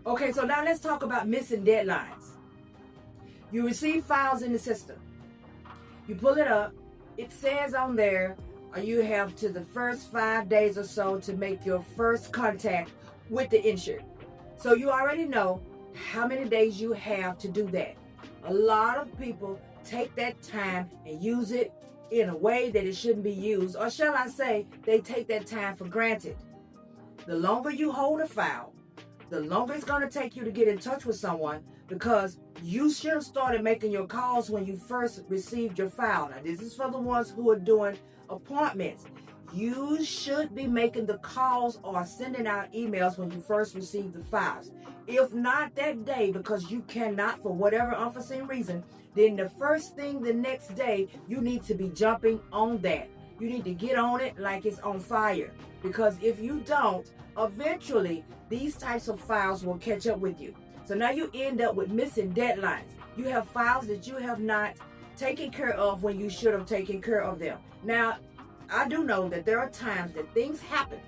Okay, so now let's talk about missing deadlines. You receive files in the system. You pull it up. It says on there, you have to the first 5 days or so to make your first contact with the insured. So you already know how many days you have to do that. A lot of people take that time and use it in a way that it shouldn't be used, or shall I say, they take that time for granted. The longer you hold a file, the longer it's going to take you to get in touch with someone, because you should have started making your calls when you first received your file. Now, this is for the ones who are doing appointments. You should be making the calls or sending out emails when you first receive the files. If not that day, because you cannot for whatever unforeseen reason, then the first thing the next day, you need to be jumping on that. You need to get on it like it's on fire. Because if you don't, eventually these types of files will catch up with you. So now you end up with missing deadlines. You have files that you have not taken care of when you should have taken care of them. Now, I do know that there are times that things happen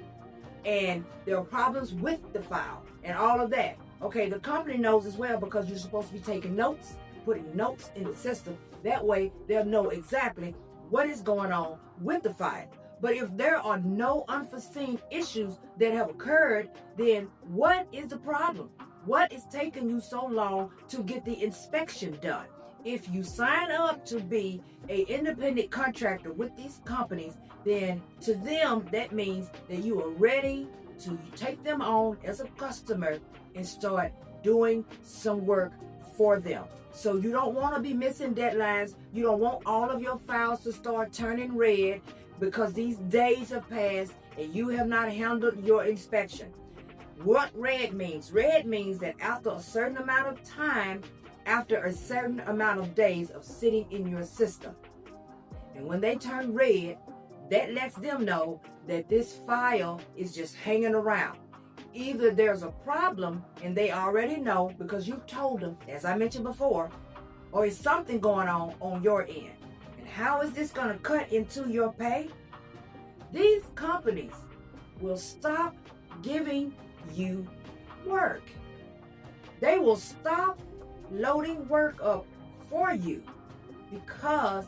and there are problems with the file and all of that. Okay, the company knows as well, because you're supposed to be taking notes, putting notes in the system. That way they'll know exactly what is going on with the file. But if there are no unforeseen issues that have occurred, then what is the problem? What is taking you so long to get the inspection done? If you sign up to be an independent contractor with these companies, then to them, that means that you are ready to take them on as a customer and start doing some work for them. So you don't want to be missing deadlines. You don't want all of your files to start turning red because these days have passed and you have not handled your inspection. What red means? Red means that after a certain amount of time, after a certain amount of days of sitting in your system, and when they turn red, that lets them know that this file is just hanging around. Either there's a problem and they already know because you've told them, as I mentioned before, or is something going on your end. And how is this going to cut into your pay? These companies will stop giving you work. They will stop loading work up for you because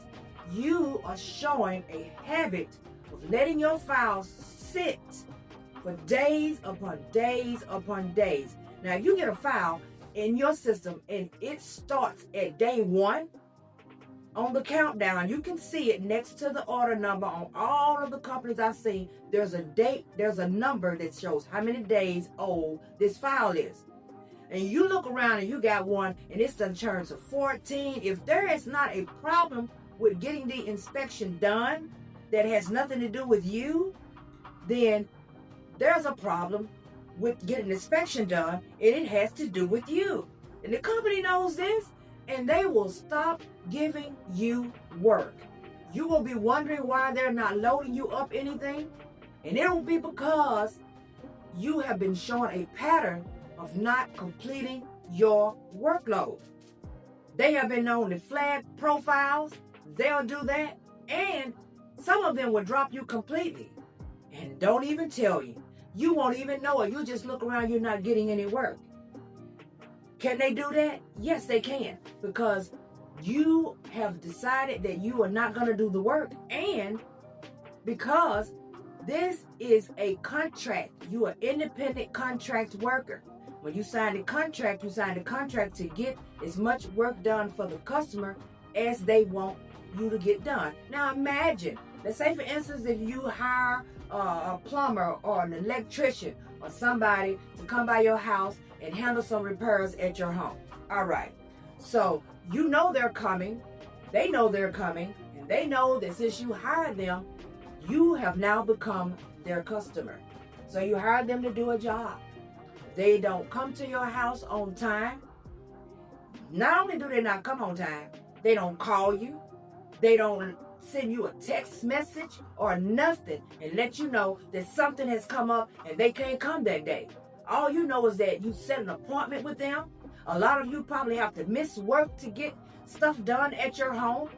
you are showing a habit of letting your files sit for days upon days upon days. Now, if you get a file in your system and it starts at day 1 on the countdown, you can see it next to the order number on all of the companies I've seen. There's a date, there's a number that shows how many days old this file is. And you look around and you got one and it's done turned to 14. If there is not a problem with getting the inspection done that has nothing to do with you, then there's a problem with getting the inspection done and it has to do with you. And the company knows this and they will stop giving you work. You will be wondering why they're not loading you up anything, and it will be because you have been shown a pattern of not completing your workload. They have been known to flag profiles. They'll do that, and some of them will drop you completely and don't even tell you. You won't even know it. You just look around, you're not getting any work. Can they do that? Yes, they can, because you have decided that you are not going to do the work, and because this is a contract. You are independent contract worker. When you sign the contract, you sign the contract to get as much work done for the customer as they want you to get done. Now imagine, let's say for instance, if you hire a plumber or an electrician or somebody to come by your house and handle some repairs at your home. All right, so you know they're coming, they know they're coming, and they know that since you hired them, you have now become their customer. So you hired them to do a job. They don't come to your house on time. Not only do they not come on time, they don't call you. They don't send you a text message or nothing and let you know that something has come up and they can't come that day. All you know is that you set an appointment with them. A lot of you probably have to miss work to get stuff done at your home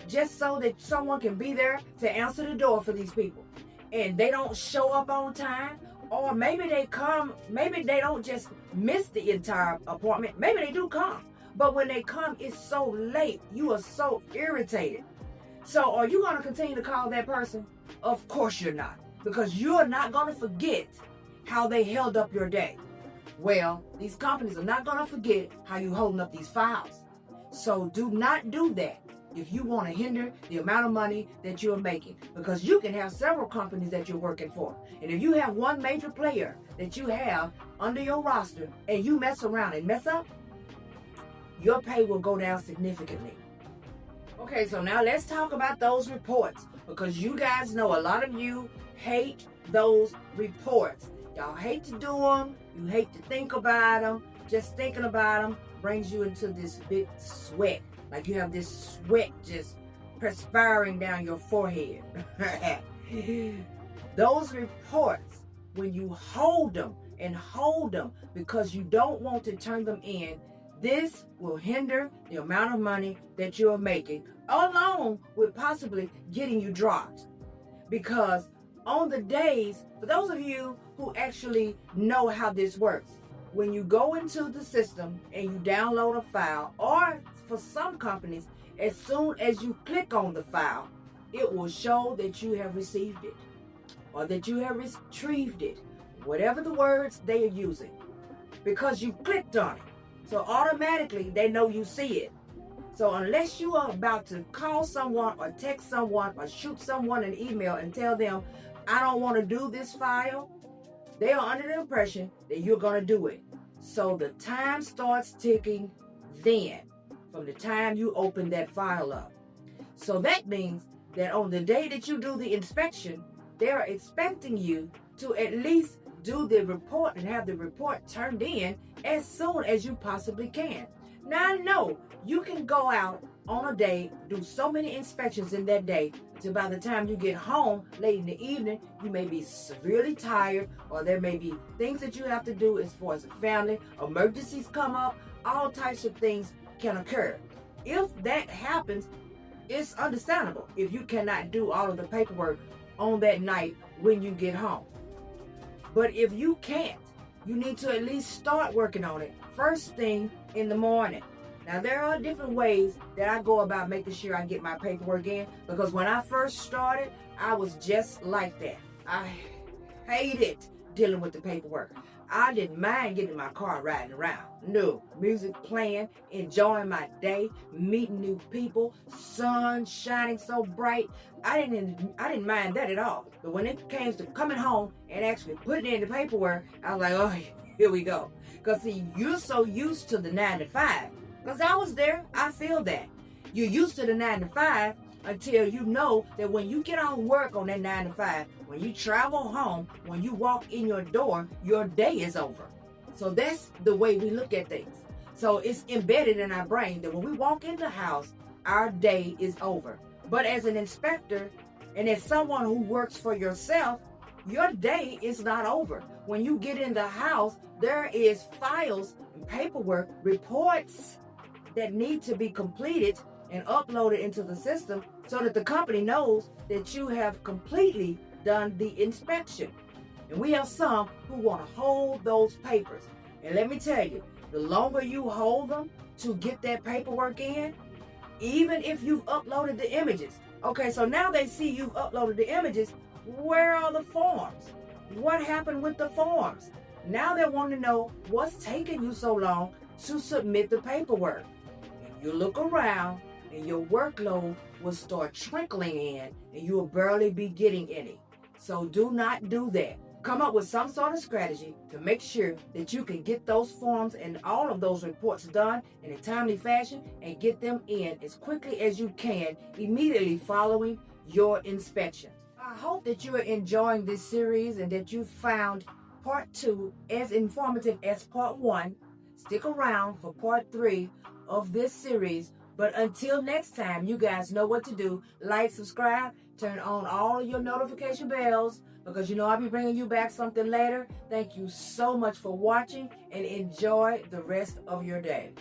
just so that someone can be there to answer the door for these people. And they don't show up on time, Or maybe they come, maybe they don't just miss the entire appointment. Maybe they do come. But when they come, it's so late. You are so irritated. So are you going to continue to call that person? Of course you're not. Because you're not going to forget how they held up your day. Well, these companies are not going to forget how you holding up these files. So do not do that if you want to hinder the amount of money that you're making. Because you can have several companies that you're working for. And if you have one major player that you have under your roster and you mess around and mess up, your pay will go down significantly. Okay, so now let's talk about those reports. Because you guys know a lot of you hate those reports. Y'all hate to do them. You hate to think about them. Just thinking about them brings you into this big sweat. Like you have this sweat just perspiring down your forehead. Those reports, when you hold them and hold them because you don't want to turn them in, this will hinder the amount of money that you're making, along with possibly getting you dropped. Because on the days, for those of you who actually know how this works, when you go into the system and you download a file, or for some companies, as soon as you click on the file, it will show that you have received it or that you have retrieved it, whatever the words they are using, because you clicked on it. So automatically they know you see it. So unless you are about to call someone or text someone or shoot someone an email and tell them, I don't want to do this file, they are under the impression that you're going to do it. So the time starts ticking then, from the time you open that file up. So that means that on the day that you do the inspection, they are expecting you to at least do the report and have the report turned in as soon as you possibly can. Now I know you can go out on a day, do so many inspections in that day, so by the time you get home late in the evening, you may be severely tired, or there may be things that you have to do as far as a family, emergencies come up, all types of things can occur. If that happens, it's understandable if you cannot do all of the paperwork on that night when you get home. But if you can't, you need to at least start working on it first thing in the morning. Now, there are different ways that I go about making sure I get my paperwork in, because when I first started, I was just like that. I hated dealing with the paperwork. I didn't mind getting in my car riding around. No, music playing, enjoying my day, meeting new people, sun shining so bright. I didn't mind that at all. But when it came to coming home and actually putting in the paperwork, I was like, oh, here we go. Because see, you're so used to the 9 to 5. Because I was there, I feel that. You're used to the 9 to 5 until you know that when you get on work on that 9 to 5, when you travel home, when you walk in your door, your day is over. So that's the way we look at things. So it's embedded in our brain that when we walk in the house, our day is over. But as an inspector and as someone who works for yourself, your day is not over. When you get in the house, there is files, paperwork, reports that need to be completed and uploaded into the system so that the company knows that you have completely done the inspection. And we have some who want to hold those papers. And let me tell you, the longer you hold them to get that paperwork in, even if you've uploaded the images. Okay, so now they see you've uploaded the images. Where are the forms? What happened with the forms? Now they want to know what's taking you so long to submit the paperwork. And you look around and your workload will start trickling in and you will barely be getting any. So do not do that. Come up with some sort of strategy to make sure that you can get those forms and all of those reports done in a timely fashion and get them in as quickly as you can immediately following your inspection. I hope that you are enjoying this series and that you found part 2 as informative as part 1. Stick around for part 3 of this series. But until next time, you guys know what to do. Like, subscribe, turn on all of your notification bells, because you know I'll be bringing you back something later. Thank you so much for watching and enjoy the rest of your day.